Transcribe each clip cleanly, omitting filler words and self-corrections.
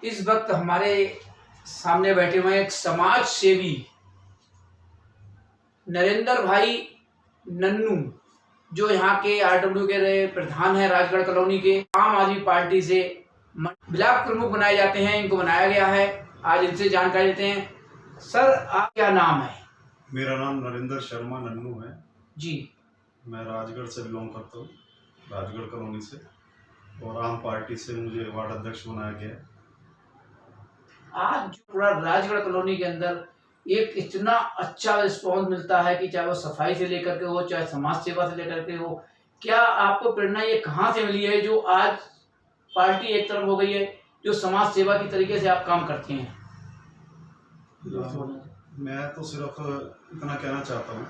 इस वक्त हमारे सामने बैठे हुए एक समाज सेवी नरेंद्र भाई नन्नू, जो यहाँ के आरडब्ल्यू के रहे प्रधान है राजगढ़ कॉलोनी के। आम आदमी पार्टी से ब्लॉक प्रमुख बनाए जाते हैं, इनको बनाया गया है। आज इनसे जानकारी लेते हैं। सर, आप क्या नाम है? मेरा नाम नरेंद्र शर्मा नन्नू है जी। मैं राजगढ़ से बिलोंग करता हूँ, राजगढ़ कॉलोनी से, और आम पार्टी से मुझे वार्ड अध्यक्ष बनाया गया है। आज जो पूरा राजगढ़ कॉलोनी के अंदर एक इतना अच्छा रिस्पॉन्स मिलता है कि चाहे वो सफाई से लेकर के हो, चाहे समाज सेवा से लेकर के हो, क्या आपको प्रेरणा ये कहाँ से मिली है जो आज पार्टी एक तरफ हो गई है, जो समाज सेवा की तरीके से आप काम करते हैं? मैं तो सिर्फ इतना कहना चाहता हूँ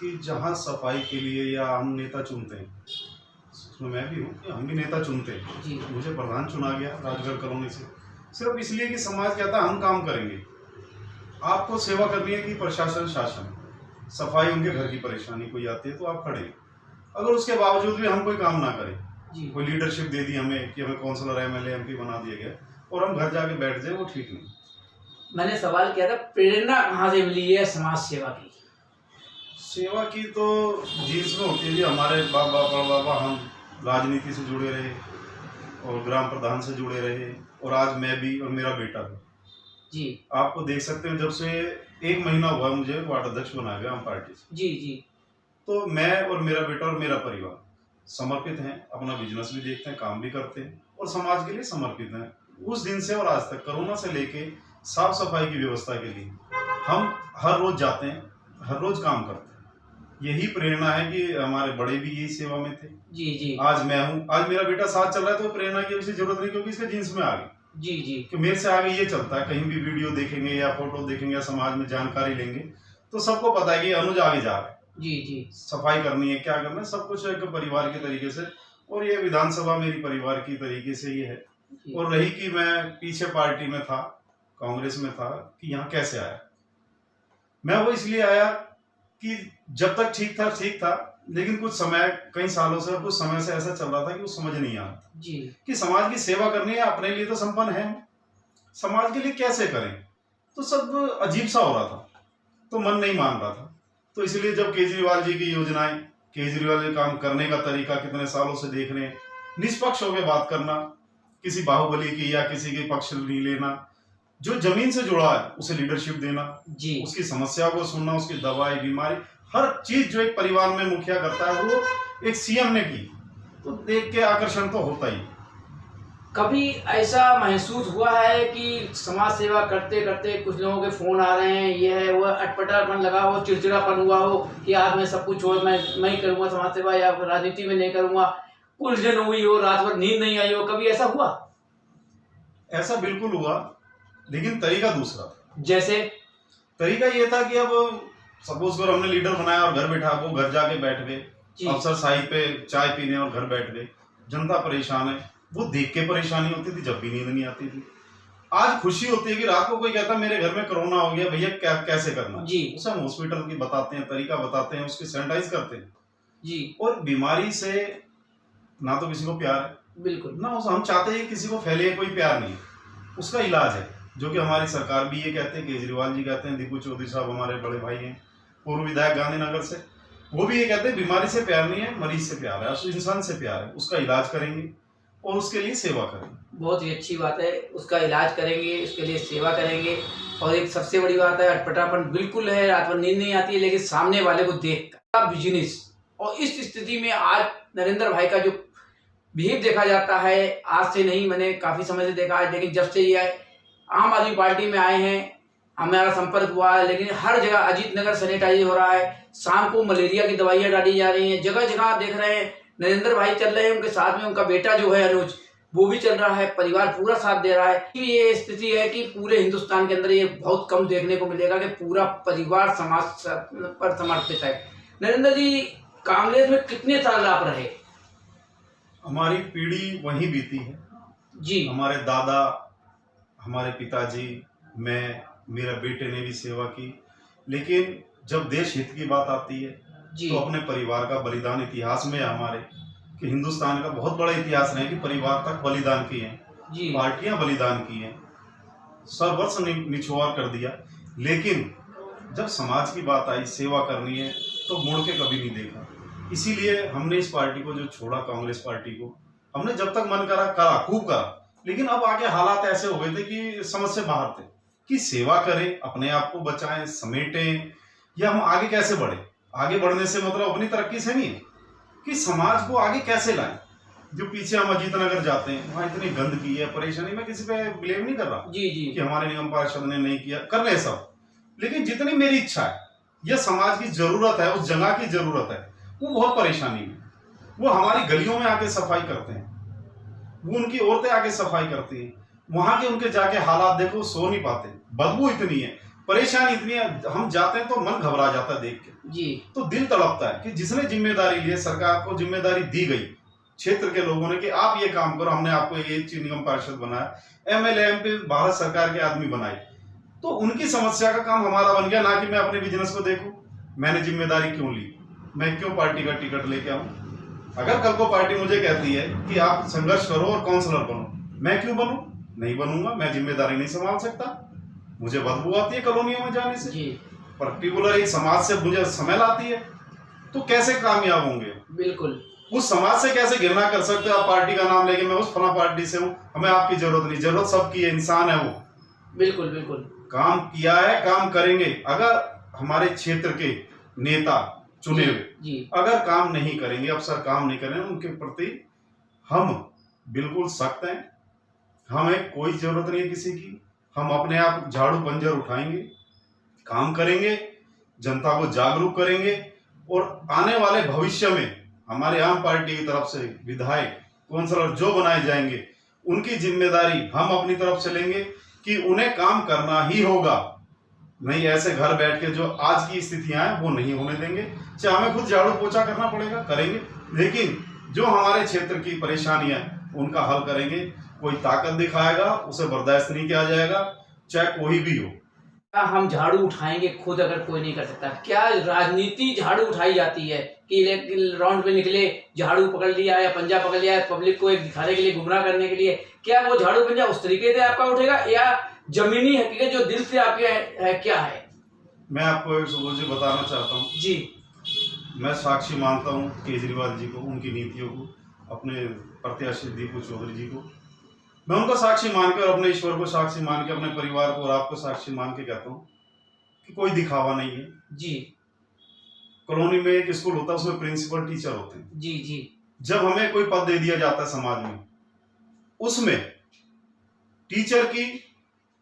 कि जहाँ सफाई के लिए या हम नेता चुनते हैं, उसमें मैं भी हूँ, हम भी नेता चुनते हैं जी। मुझे प्रधान चुना गया राजगढ़ कॉलोनी से सिर्फ इसलिए कि समाज कहता है हम काम करेंगे। आपको सेवा करनी है कि प्रशासन शासन, सफाई उनके घर की परेशानी कोई आती है तो आप खड़े। अगर उसके बावजूद भी हम कोई काम ना करें, कोई लीडरशिप दे दी हमें कि हमें काउंसलर एमएलए एमपी बना दिया गया और हम घर जाके बैठ जाए, वो ठीक नहीं। मैंने सवाल किया था प्रेरणा कहाँ से मिली है समाज सेवा की? सेवा की तो जीन्स में होती है जी। हमारे बाबा परबाबा हम राजनीति से जुड़े रहे और ग्राम प्रधान से जुड़े रहे, और आज मैं भी और मेरा बेटा भी जी। आपको देख सकते हैं, जब से 1 महीना हुआ मुझे वार्ड अध्यक्ष बनाया गया आम पार्टी से जी जी। तो मैं और मेरा बेटा और मेरा परिवार समर्पित हैं, अपना बिजनेस भी देखते हैं, काम भी करते हैं और समाज के लिए समर्पित हैं। उस दिन से और आज तक कोरोना से लेके साफ सफाई की व्यवस्था के लिए हम हर रोज जाते हैं, हर रोज काम करते हैं। यही प्रेरणा है कि हमारे बड़े भी यही सेवा में थे जी जी। आज मैं हूँ, आज मेरा बेटा साथ चल रहा है, तो प्रेरणा की अभी जरूरत नहीं, क्योंकि इसके जीन्स में आ गई जी जी कि मेरे से आगे ये चलता है। कहीं भी वीडियो देखेंगे या फोटो देखेंगे या समाज में जानकारी लेंगे तो सबको पता है कि अनुज आगे जा रहा है। जी जी। सफाई करनी है, क्या करना है, सब कुछ एक परिवार के तरीके से, और ये विधानसभा मेरी परिवार की तरीके से ये है। और रही कि मैं पीछे पार्टी में था, कांग्रेस में था, कि यहाँ कैसे आया। मैं वो इसलिए आया कि जब तक ठीक था, लेकिन कुछ समय, कई सालों से, कुछ समय से ऐसा चल रहा था कि वो समझ नहीं आ रहा जी कि समाज की सेवा करनी है। अपने लिए तो संपन्न है, समाज के लिए कैसे करें, तो सब अजीब सा हो रहा था, तो मन नहीं मान रहा था। तो इसलिए जब केजरीवाल जी की योजनाएं, केजरीवाल जी काम करने का तरीका कितने सालों से देख रहे हैं, निष्पक्ष होकर बात करना, किसी बाहुबली की या किसी के पक्ष नहीं लेना, जो जमीन से जुड़ा है उसे लीडरशिप देना जी, उसकी समस्या को सुनना, उसकी दवाई बीमारी हर चीज जो एक परिवार में मुखिया करता है, वो एक सीएम ने की, तो देख के आकर्षण तो होता ही। कभी ऐसा महसूस हुआ है कि समाज सेवा करते करते कुछ लोगों के फोन आ रहे हैं, ये है वो, अटपटापन लगा हो, चिड़चिड़ापन हुआ हो कि आज मैं सब कुछ छोड़, मैं ही करूंगा समाज सेवा या राजनीति में नहीं करूंगा, उलझन हुई हो, रात भर नींद नहीं आई हो, कभी ऐसा हुआ? ऐसा बिल्कुल हुआ, लेकिन तरीका दूसरा था। जैसे तरीका ये था कि अब सपोज करो हमने लीडर बनाया और घर बैठा, वो घर जाके बैठ गए अफसर साहिब पे चाय पीने और घर बैठ गए। जनता परेशान है, वो देख के परेशानी होती थी, जब भी नींद नहीं आती थी। आज खुशी होती है कि रात को कोई कहता मेरे घर में कोरोना हो गया, भैया क्या कैसे करना जी, उसे हम हॉस्पिटल की बताते हैं, तरीका बताते हैं, उसकी सैनिटाइज करते हैं जी। और बीमारी से ना तो किसी को प्यार है, बिल्कुल ना हम चाहते हैं किसी को फैले, कोई प्यार नहीं, उसका इलाज है, जो कि हमारी सरकार भी ये कहते हैं, केजरीवाल जी कहते हैं, दीपू चौधरी साहब हमारे बड़े भाई हैं, पूर्व विधायक गांधीनगर से, वो भी ये कहते हैं बीमारी से प्यार नहीं है, मरीज से प्यार है, इंसान से प्यार है, उसका इलाज करेंगे और उसके लिए सेवा करेंगे। बहुत ही अच्छी बात है, उसका इलाज करेंगे, उसके लिए सेवा करेंगे। और एक सबसे बड़ी बात है, अटपटापन बिल्कुल है, रात भर नींद नहीं आती है, लेकिन सामने वाले को देख कर बिजनेस। और इस स्थिति में आज नरेंद्र भाई का जो बिहेव देखा जाता है, आज से नहीं, मैंने काफी समय से देखा है, लेकिन जब से ये आम आदमी पार्टी में आए हैं, हमारा संपर्क हुआ है, लेकिन हर जगह अजीत नगर सैनिटाइज हो रहा है, शाम को मलेरिया की दवाइयां डाली जा रही हैं, जगह जगह देख रहे हैं नरेंद्र भाई चल रहे हैं, उनके साथ में उनका बेटा जो है अनुज, वो भी चल रहा है, परिवार पूरा साथ दे रहा है। ये स्थिति है कि पूरे हिंदुस्तान के अंदर ये बहुत कम देखने को मिलेगा कि पूरा परिवार समाज पर समर्पित है। नरेंद्र जी, कांग्रेस में कितने साल आप रहे? हमारी पीढ़ी वहीं बीती है जी, हमारे दादा, हमारे पिताजी, मैं, मेरा बेटे ने भी सेवा की, लेकिन जब देश हित की बात आती है तो अपने परिवार का बलिदान इतिहास में है हमारे, कि हिंदुस्तान का बहुत बड़ा इतिहास है कि परिवार तक बलिदान किए हैं। जी पार्टियां बलिदान की हैं, सर्वस्व निछोवर कर दिया, लेकिन जब समाज की बात आई, सेवा करनी है, तो मुड़ के कभी नहीं देखा। इसीलिए हमने इस पार्टी को जो छोड़ा, कांग्रेस पार्टी को, हमने जब तक मन करा करा, खूब करा, लेकिन अब आगे हालात ऐसे हो गए थे कि समझ से बाहर थे कि सेवा करें, अपने आप को बचाएं, समेटें, या हम आगे कैसे बढ़े। आगे बढ़ने से मतलब अपनी तरक्की से नहीं है, कि समाज को आगे कैसे लाएं। जो पीछे हम अजीत नगर जाते हैं, वहां इतनी गंदगी है, परेशानी, मैं किसी पे ब्लेम नहीं कर रहा जी जी कि हमारे निगम पार्षद ने नहीं किया, कर रहे सब, लेकिन जितनी मेरी इच्छा है, यह समाज की जरूरत है, उस जगह की जरूरत है, वो बहुत परेशानी में। वो हमारी गलियों में आके सफाई करते हैं, वो उनकी औरतें आके सफाई करती हैं, वहां के उनके जाके हालात देखो, सो नहीं पाते, बदबू इतनी है, परेशानी इतनी है, हम जाते हैं तो मन घबरा जाता है देख के। जी तो दिल तड़पता है कि जिसने जिम्मेदारी ली है, सरकार को जिम्मेदारी दी गई क्षेत्र के लोगों ने कि आप ये काम करो, हमने आपको ये निगम पार्षद बनाया, एमएलए एमपी भारत सरकार के आदमी बनाए, तो उनकी समस्या का काम हमारा बन गया, ना कि मैं अपने बिजनेस को देखूं। मैंने जिम्मेदारी क्यों ली, मैं क्यों पार्टी का टिकट लेके आऊं। अगर कल को पार्टी मुझे कहती है कि आप संघर्ष करो और काउंसलर बनो, मैं क्यों बनूं? नहीं बनूंगा, मैं जिम्मेदारी नहीं संभाल सकता, मुझे बदबू आती है कॉलोनियों में जाने से, पर्टिकुलर एक समाज से मुझे समय लाती है, तो कैसे कामयाब होंगे। बिल्कुल, उस समाज से कैसे घृणा कर सकते हो आप, पार्टी का नाम लेके मैं उस फला पार्टी से हूँ, हमें आपकी जरूरत नहीं, जरूरत सबकी है, इंसान है वो। बिल्कुल बिल्कुल काम किया है, काम करेंगे। अगर हमारे क्षेत्र के नेता चुने हुए अगर काम नहीं करेंगे, अफसर काम नहीं करेंगे, उनके प्रति हम बिल्कुल सख्त हैं। हमें कोई जरूरत नहीं है किसी की, हम अपने आप झाड़ू पंजर उठाएंगे, काम करेंगे, जनता को जागरूक करेंगे, और आने वाले भविष्य में हमारे आम पार्टी की तरफ से विधायक काउंसलर जो बनाए जाएंगे, उनकी जिम्मेदारी हम अपनी तरफ से लेंगे कि उन्हें काम करना ही होगा। नहीं ऐसे घर बैठ के जो आज की स्थितियां हैं वो नहीं होने देंगे, चाहे हमें खुद झाड़ू पोछा करना पड़ेगा करेंगे, लेकिन जो हमारे क्षेत्र की परेशानियां उनका हल करेंगे। कोई ताकत दिखाएगा उसे बर्दाश्त नहीं किया जाएगा, चाहे कोई भी हो। क्या हम झाड़ू उठाएंगे खुद अगर कोई नहीं कर सकता? क्या राजनीति झाड़ू उठाई जाती है कि राउंड पे निकले, झाड़ू पकड़ लिया या पंजा पकड़ लिया, पब्लिक को एक दिखाने के लिए, गुमराह करने के लिए? क्या वो झाड़ू पंजा उस तरीके से आपका उठेगा, या जमीनी हकीकत जो दिल से आपके है क्या है? मैं आपको एक सुबह जी बताना चाहता हूँ जी, मैं साक्षी मानता हूँ केजरीवाल जी को, उनकी नीतियों को, अपने प्रत्याशी दीपू चौधरी जी को। मैं उनको साक्षी मानकर, अपने ईश्वर को साक्षी मान के, अपने परिवार को और आपको साक्षी मान के कहता हूँ कि कोई दिखावा नहीं है जी। कॉलोनी में एक स्कूल होता है, उसमें प्रिंसिपल टीचर होते हैं। जी जी। जब हमें कोई पद दे दिया जाता है समाज में, उसमें टीचर की,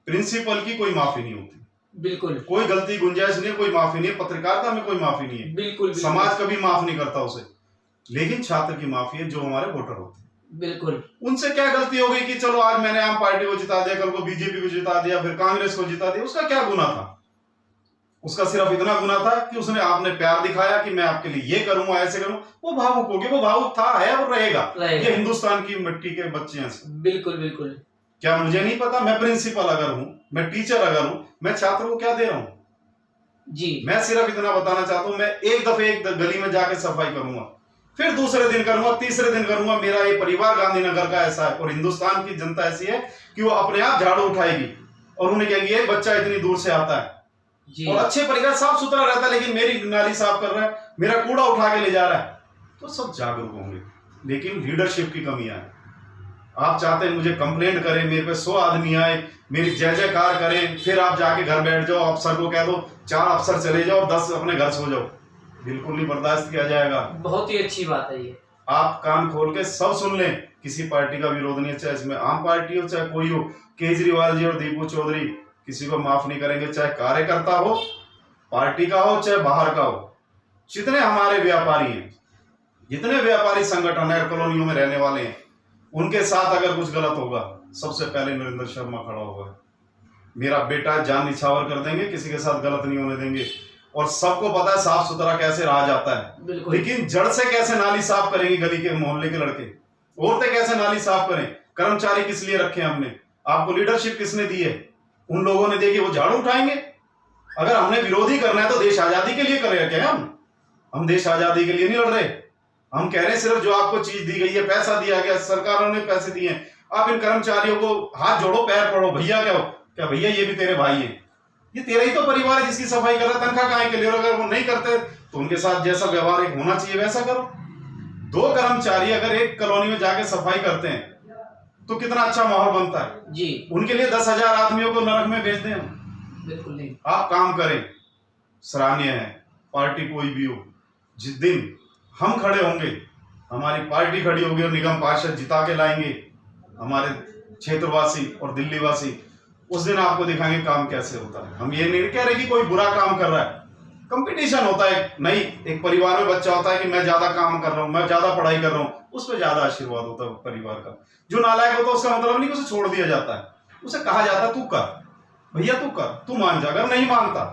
प्रिंसिपल की कोई माफी नहीं होती। बिल्कुल, कोई गलती गुंजाइश नहीं है, कोई माफी नहीं है, पत्रकारिता में कोई माफी नहीं है। बिल्कुल, समाज कभी माफ नहीं करता उसे, लेकिन छात्र की माफी है, जो हमारे वोटर होते हैं। बिल्कुल। उनसे क्या गलती हो गई कि चलो आज मैंने आम पार्टी को जिता दिया, कल को बीजेपी को जिता दिया, फिर कांग्रेस को जिता दिया, उसका क्या गुना था? उसका सिर्फ इतना गुना था कि उसने आपने प्यार दिखाया कि मैं आपके लिए ये करूंगा, ऐसे करूं। वो भावुक हो गया, वो भावुक था, है और रहेगा। ये हिंदुस्तान की मिट्टी के बच्चे हैं। बिल्कुल बिल्कुल। क्या मुझे नहीं पता? मैं प्रिंसिपल अगर हूं, मैं टीचर अगर हूं, मैं छात्र को क्या दे रहा हूं जी? मैं सिर्फ इतना बताना चाहता हूं, मैं एक दफे एक गली में जाके सफाई करूंगा, फिर दूसरे दिन करूंगा, तीसरे दिन करूंगा। मेरा ये परिवार गांधीनगर का ऐसा है, और हिंदुस्तान की जनता ऐसी है कि वो अपने आप झाड़ू उठाएगी और उन्हें कहेगी ये बच्चा इतनी दूर से आता है और अच्छे परिवार, साफ सुथरा रहता है, लेकिन मेरी नाली साफ कर रहा है, मेरा कूड़ा उठा के ले जा रहा है, तो सब जागरूक होंगे। लेकिन लीडरशिप की कमियां है। आप चाहते हैं मुझे कंप्लेंट करें, मेरे पे 100 आदमी आए, मेरी जय जयकार करें, फिर आप जाके घर बैठ जाओ, अफसर को कह दो 4 अफसर चले जाओ, 10 अपने घर सो जाओ। बिल्कुल नहीं बर्दाश्त किया जाएगा। बहुत ही अच्छी बात है ये। आप कान खोल के सब सुन लें, किसी पार्टी का विरोध नहीं है, चाहे इसमें आम पार्टी हो चाहे कोई हो। केजरीवाल जी और दीपू चौधरी किसी को माफ नहीं करेंगे, चाहे कार्यकर्ता हो, पार्टी का हो, चाहे बाहर का हो। जितने हमारे व्यापारी हैं, जितने व्यापारी संगठन है, कॉलोनियों में रहने वाले हैं, उनके साथ अगर कुछ गलत होगा, सबसे पहले नरेंद्र शर्मा खड़ा होगा। मेरा बेटा जान निछावर कर देंगे, किसी के साथ गलत नहीं होने देंगे। और सबको पता है साफ सुथरा कैसे रहा जाता है, लेकिन जड़ से कैसे नाली साफ करेंगे? गली के मोहल्ले के लड़के, औरतें कैसे नाली साफ करें? कर्मचारी किस लिए रखे हमने? आपको लीडरशिप किसने दी है? उन लोगों ने दी कि वो झाड़ू उठाएंगे। अगर हमने विरोधी करना है तो देश आजादी के लिए करेगा क्या? हम देश आजादी के लिए नहीं लड़ रहे। हम कह रहे हैं सिर्फ जो आपको चीज दी गई है, पैसा दिया गया, सरकारों ने पैसे दिए, आप इन कर्मचारियों को हाथ जोड़ो, पैर पड़ो, भैया क्या हो, क्या भैया ये भी तेरे भाई है, ये तेरा ही तो परिवार है जिसकी सफाई कर रहा है, तनख्वाह काहे के ले रहे हो? अगर वो नहीं करते तो उनके साथ जैसा व्यवहार एक होना चाहिए वैसा करो। 2 कर्मचारी अगर एक कॉलोनी में जाके सफाई करते हैं तो कितना अच्छा माहौल बनता है जी। उनके लिए 10,000 आदमियों को नरक में भेज दें हम? बिल्कुल नहीं। आप काम करें, सराहनीय है, पार्टी कोई भी हो। जिस दिन हम खड़े होंगे, हमारी पार्टी खड़ी होगी और निगम पार्षद जिता के लाएंगे हमारे क्षेत्रवासी और दिल्ली वासी, उस दिन आपको दिखाएंगे काम कैसे होता है। हम ये नहीं कह रहे कि कोई बुरा काम कर रहा है, कंपटीशन होता है, नहीं, एक परिवार में बच्चा होता है कि मैं ज्यादा काम कर रहा हूँ, मैं ज्यादा पढ़ाई कर रहा हूँ, उस पर ज्यादा आशीर्वाद होता है परिवार का। जो नालायक होता है उसका मतलब नहीं कि उसे छोड़ दिया जाता है, उसे कहा जाता है तू कर भैया, तू कर, तू मान जा। अगर नहीं मानता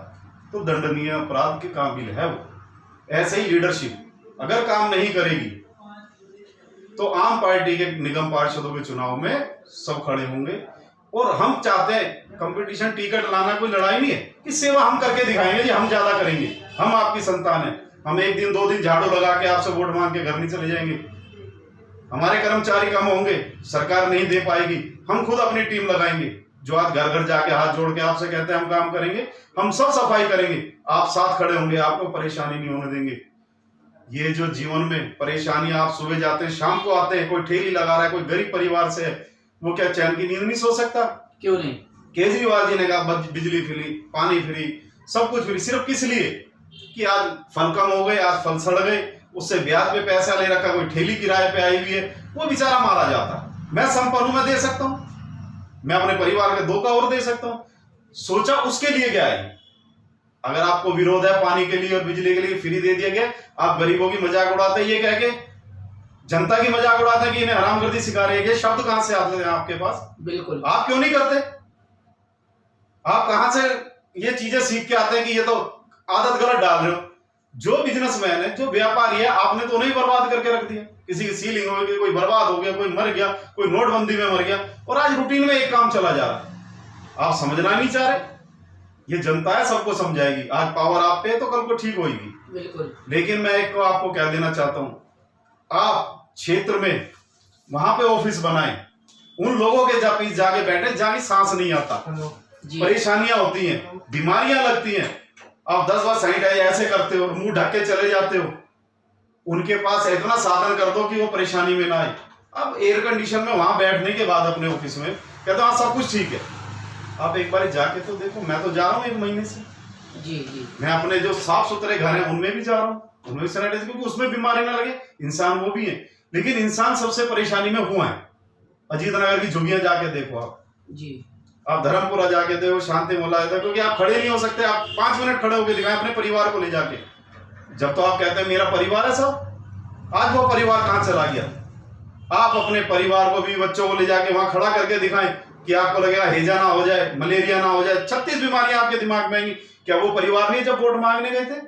तो दंडनीय अपराध के काबिल है वो। ऐसे ही लीडरशिप अगर काम नहीं करेगी तो आम पार्टी के निगम पार्षदों के चुनाव में सब खड़े होंगे। और हम चाहते हैं कंपटीशन, टिकट लाना कोई लड़ाई नहीं है कि सेवा हम करके दिखाएंगे जी, हम ज्यादा करेंगे, हम आपकी संतान है, हम 1 दिन 2 दिन झाड़ू लगा के आपसे वोट मांग के घर नहीं चले जाएंगे। हमारे कर्मचारी कम होंगे, सरकार नहीं दे पाएगी, हम खुद अपनी टीम लगाएंगे, जो आज घर घर जाके हाथ जोड़ के आपसे कहते हैं हम काम करेंगे, हम सब सफाई करेंगे, आप साथ खड़े होंगे, आपको परेशानी नहीं होने देंगे। ये जो जीवन में परेशानी, आप सुबह जाते हैं शाम को आते हैं, कोई ठेली लगा रहा है, कोई गरीब परिवार से है, वो क्या चैन की नींद नहीं सो सकता? क्यों नहीं? केजरीवाल जी ने कहा बिजली फ्री, पानी फ्री, सब कुछ फ्री, सिर्फ किस लिए कि आज फल कम हो गए, आज फल सड़ गए, उससे ब्याज पे पैसा ले रखा, कोई ठेली किराए पे आई हुई है, वो बेचारा मारा जाता। मैं संपन्न हूं, मैं दे सकता हूं, मैं अपने परिवार के 2 का और दे सकता हूं। सोचा उसके लिए क्या है? अगर आपको विरोध है पानी के लिए और बिजली के लिए फ्री दे दिया गया, आप गरीबों की मजाक उड़ाते हैं ये कह के, जनता की मजाक उड़ाते हैं कि इन्हें हरामगर्दी सिखा रहे हैं। शब्द कहां से आते हैं आपके पास? बिल्कुल। आप क्यों नहीं करते? आप कहां से ये चीजें सीख के आते हैं कि ये तो आदत गलत डाल रहे हो? जो बिजनेसमैन है, जो व्यापारी है, आपने तो उन्हें बर्बाद करके रख दिया। किसी की सीलिंग हो गई, कोई बर्बाद हो गया, कोई मर गया, कोई नोटबंदी में मर गया, और आज रूटीन में एक काम चला जा रहा है। आप समझना नहीं चाह रहे? ये जनता है, सबको समझाएगी। आज पावर आप पे है तो कल को ठीक होगी। बिल्कुल। लेकिन मैं एक को आपको कह देना चाहता हूं, आप क्षेत्र में वहां पे ऑफिस बनाएं, उन लोगों के जाके बैठे जहां सांस नहीं आता, परेशानियां होती हैं, बीमारियां लगती हैं, आप 10 बार सैनिटाइज ऐसे करते हो, मुंह ढक के चले जाते हो, उनके पास इतना साधन कर दो कि वो परेशानी में ना आए। अब एयर कंडीशन में वहां बैठने के बाद अपने ऑफिस में कहते हाँ सब कुछ ठीक है, आप एक बार जाके तो देखो। मैं तो जा रहा हूँ 1 महीने से जी। मैं अपने जो साफ सुथरे घर हैं उनमें भी जा रहा हूँ, उनमें भी सैनिटाइज, क्योंकि उसमें बीमारी ना लगे। इंसान वो भी है, लेकिन इंसान सबसे परेशानी में हुआ है। अजीत नगर की झुग्गियां जाके देखो आप जी, आप धर्मपुरा जाके देखो, शांति मोहल्ला है, क्योंकि आप खड़े नहीं हो सकते, आप 5 मिनट खड़े होकर दिखाएं अपने परिवार को ले जाके। जब तो आप कहते हैं मेरा परिवार है सब, आज वो परिवार कहां चला गया? आप अपने परिवार को भी, बच्चों को ले जाके वहां खड़ा करके दिखाएं कि आपको लगेगा हैजा ना हो जाए, मलेरिया ना हो जाए, 36 बीमारियां आपके दिमाग में आएंगी। क्या वो परिवार नहीं जब वोट मांगने गए थे?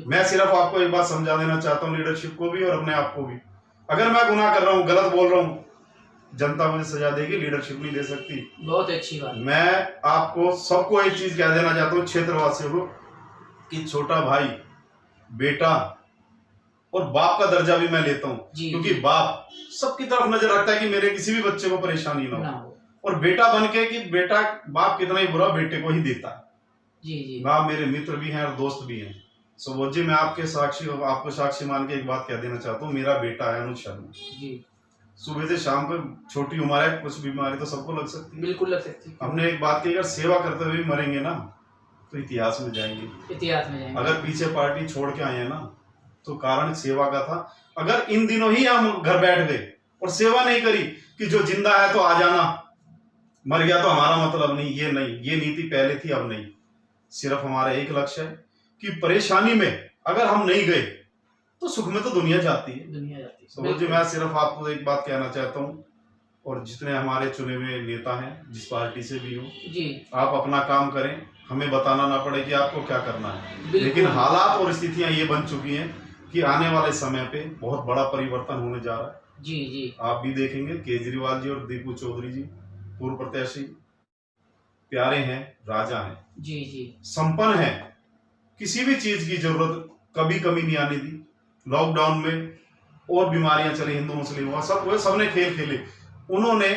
मैं सिर्फ आपको एक बात समझा देना चाहता हूँ, लीडरशिप को भी और अपने आप को भी। अगर मैं गुनाह कर रहा हूँ, गलत बोल रहा हूँ, जनता मुझे सजा देगी, लीडरशिप नहीं दे सकती। बहुत अच्छी बात। मैं आपको सबको एक चीज कह देना चाहता हूँ, क्षेत्रवासियों को, कि छोटा भाई, बेटा और बाप का दर्जा भी मैं लेता हूँ, क्योंकि बाप सबकी तरफ नजर रखता है कि मेरे किसी भी बच्चे को परेशानी ना हो, और बेटा बन के कि बेटा, बाप कितना ही बुरा बेटे को ही देता है। जी। बाप मेरे मित्र भी हैं और दोस्त भी हैं। सुबोध जी, मैं आपको साक्षी मान के एक बात कह देना चाहता हूँ, मेरा बेटा है अनुज शर्मा जी, सुबह से शाम को, छोटी उम्र है, कुछ बीमारी तो सबको लग सकती है, बिल्कुल लग सकती है। हमने एक बात की, अगर सेवा करते हुए मरेंगे ना तो इतिहास में जाएंगे। अगर पीछे पार्टी छोड़ के आए हैं ना तो कारण सेवा का था। अगर इन दिनों ही हम घर बैठ गए और सेवा नहीं करी कि जो जिंदा है तो आ जाना, मर गया तो हमारा मतलब नहीं, ये नहीं, ये नीति पहले थी, अब नहीं। सिर्फ हमारा एक लक्ष्य है कि परेशानी में अगर हम नहीं गए तो सुख में तो दुनिया जाती है। सुबोध जी, मैं सिर्फ आपको एक बात कहना चाहता हूँ, और जितने हमारे चुने हुए नेता हैं, जिस पार्टी से भी हो जी, आप अपना काम करें, हमें बताना ना पड़े कि आपको क्या करना है। लेकिन हालात और स्थितियां ये बन चुकी हैं कि आने वाले समय पे बहुत बड़ा परिवर्तन होने जा रहा है। जी। आप भी देखेंगे, केजरीवाल जी और दीपू चौधरी जी पूर्व प्रत्याशी प्यारे हैं, राजा हैं जी, संपन्न हैं, किसी भी चीज की जरूरत कभी कमी नहीं आने दी। लॉकडाउन में और बीमारियां चली, हिंदू मुस्लिम हुआ, सबने खेल खेले, उन्होंने,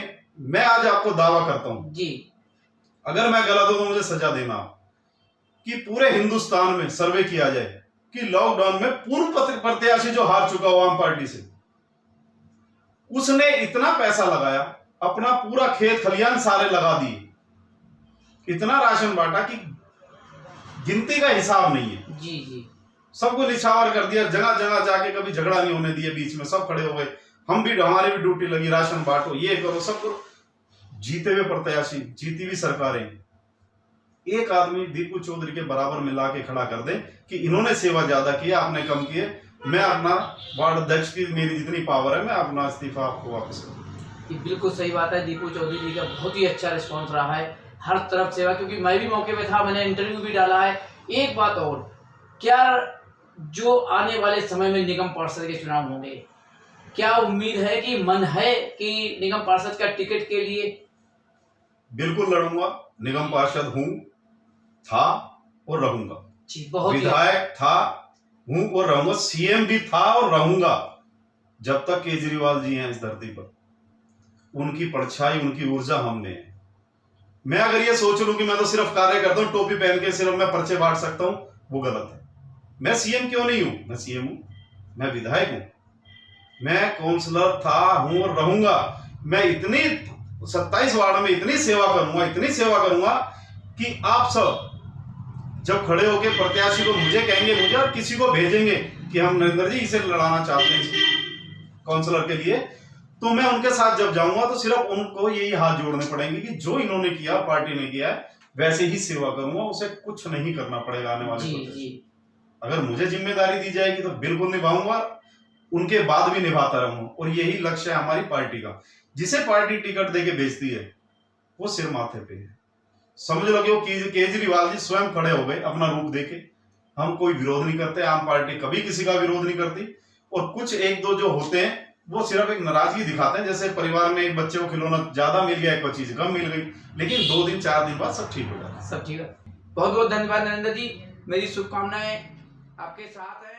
मैं आज आपको दावा करता हूं जी, अगर मैं गलत हूं तो मुझे सजा देना, कि पूरे हिंदुस्तान में सर्वे किया जाए कि लॉकडाउन में पूर्व प्रत्याशी जो हार चुका हो आम पार्टी से, उसने इतना पैसा लगाया, अपना पूरा खेत खलियान सारे लगा दिए, इतना राशन बांटा कि गिनती का हिसाब नहीं है। जी जी, सबको निछावर कर दिया, जगह जगह जाके कभी झगड़ा नहीं होने दिया, बीच में सब खड़े हो गए, हम भी, हमारी भी ड्यूटी लगी, राशन बांटो, ये करो, सब करो। जीते हुए प्रत्याशी, जीती हुई सरकारें, एक आदमी दीपू चौधरी के बराबर मिला के खड़ा कर दे कि इन्होंने सेवा ज्यादा की, आपने कम किए, मैं अपना वार्ड अध्यक्ष की मेरी जितनी पावर है मैं अपना इस्तीफा आपको वापस करूँ। ये बिल्कुल सही बात है। दीपू चौधरी जी का बहुत ही अच्छा रिस्पॉन्स रहा है, हर तरफ सेवा, क्योंकि मैं भी मौके पे था, मैंने इंटरव्यू भी डाला है। एक बात और, क्या जो आने वाले समय में निगम पार्षद के चुनाव होंगे, क्या उम्मीद है कि मन है कि निगम पार्षद का टिकट के लिए? बिल्कुल लड़ूंगा, निगम पार्षद हूँ, था और रहूंगा, जी, बहुत विधायक था, हूँ और रहूंगा, सीएम भी था और रहूंगा, जब तक केजरीवाल जी हैं इस धरती पर। उनकी परछाई, उनकी ऊर्जा हम में है। मैं अगर ये सोच लूं कि मैं तो सिर्फ कार्य करता हूं, टोपी पहन के सिर्फ मैं पर्चे बांट सकता हूं, वो गलत है। मैं सीएम क्यों नहीं हूं? मैं सीएम हूं, मैं विधायक हूं, मैं काउंसलर था, हूं और रहूंगा। मैं इतनी 27 वार्ड में इतनी सेवा करूंगा कि आप सब जब खड़े होकर प्रत्याशी को मुझे कहेंगे, मुझे और किसी को भेजेंगे कि हम नरेंद्र जी इसे लड़ाना चाहते हैं काउंसलर के लिए, तो मैं उनके साथ जब जाऊंगा तो सिर्फ उनको यही हाथ जोड़ने पड़ेंगे कि जो इन्होंने किया, पार्टी ने किया है, वैसे ही सेवा करूंगा, उसे कुछ नहीं करना पड़ेगा आने वाले समय। अगर मुझे जिम्मेदारी दी जाएगी तो बिल्कुल निभाऊंगा, उनके बाद भी निभाता रहूंगा, और यही लक्ष्य है हमारी पार्टी का। जिसे पार्टी टिकट देके भेजती है वो सिर माथे पे है। समझ लो कि वो केजरीवाल जी स्वयं खड़े हो गए अपना रूप देके। हम कोई विरोध नहीं करते, आम पार्टी कभी किसी का विरोध नहीं करती, और कुछ एक दो जो होते हैं वो सिर्फ एक नाराजगी दिखाते हैं, जैसे परिवार में एक बच्चे को खिलौना ज्यादा मिल गया, एक चीज कम मिल गई, लेकिन 2 दिन 4 दिन बाद सब ठीक हो जाता है। सब ठीक है। बहुत बहुत धन्यवाद नरेंद्र जी, मेरी शुभकामनाएं आपके साथ है।